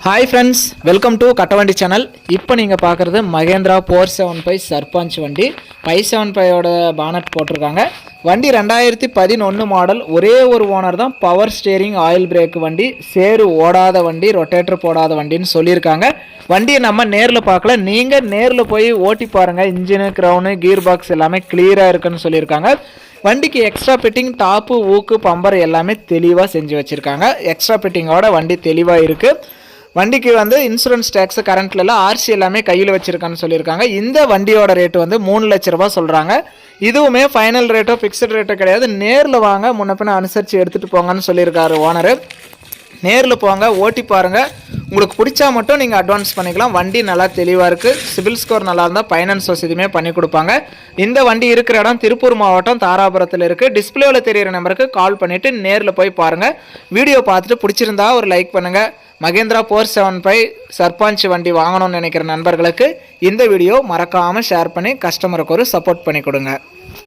Hi friends, welcome to Kattavandi channel. இப்போ நீங்கள் பார்க்குறது மகேந்திரா 475 சர்பஞ்ச் வண்டி. 575ஓட பானட் போட்டிருக்காங்க. வண்டி 2011 மாடல். ஒரே ஒரு ஓனர் தான். பவர் ஸ்டேரிங், ஆயில் பிரேக் வண்டி, சேரு ஓடாத வண்டி, ரொட்டேட்டர் போடாத வண்டின்னு சொல்லியிருக்காங்க. வண்டியை நம்ம நேரில் பார்க்கல, நீங்கள் நேரில் போய் ஓட்டி பாருங்கள். இன்ஜினு, க்ரௌனு, கீர் பாக்ஸ் எல்லாமே கிளியராக இருக்குன்னு சொல்லியிருக்காங்க. வண்டிக்கு எக்ஸ்ட்ரா ஃபிட்டிங், டாப்பு, ஊக்கு, பம்பர் எல்லாமே தெளிவாக செஞ்சு வச்சுருக்காங்க. எக்ஸ்ட்ரா ஃபிட்டிங்கோட வண்டி தெளிவாக இருக்குது. வண்டிக்கு இன்சூரன்ஸ் டேக்ஸ் கரண்ட்ல ஆர்சி எல்லாமே கையில் வச்சிருக்கான்னு சொல்லியிருக்காங்க. இந்த வண்டியோட ரேட்டு 3 லட்ச ரூபா சொல்கிறாங்க. இதுவுமே ஃபைனல் ரேட்டோ ஃபிக்ஸட் ரேட்டோ கிடையாது. நேரில் வாங்க, முன்ன பின்ன அனுசரித்து எடுத்துகிட்டு போங்கன்னு சொல்லியிருக்காரு ஓனரு. நேரில் போங்க, ஓட்டி பாருங்கள். உங்களுக்கு பிடிச்சா மட்டும் நீங்கள் அட்வான்ஸ் பண்ணிக்கலாம். வண்டி நல்லா தெளிவாக இருக்குது. சிபில் ஸ்கோர் நல்லா இருந்தால் ஃபைனான்ஸ் வசதியுமே பண்ணி கொடுப்பாங்க. இந்த வண்டி இருக்கிற இடம் திருப்பூர் மாவட்டம், தாராபுரத்தில் இருக்குது. டிஸ்பிளேவில் தெரியிற நம்பருக்கு கால் பண்ணிவிட்டு நேரில் போய் பாருங்கள். வீடியோ பார்த்துட்டு பிடிச்சிருந்தா ஒரு லைக் பண்ணுங்கள். மகேந்திரா 475 சர்பஞ்ச் வண்டி வாங்கணும்னு நினைக்கிற நண்பர்களுக்கு இந்த வீடியோ மறக்காமல் ஷேர் பண்ணி கஸ்டமருக்கு ஒரு சப்போர்ட் பண்ணி கொடுங்க.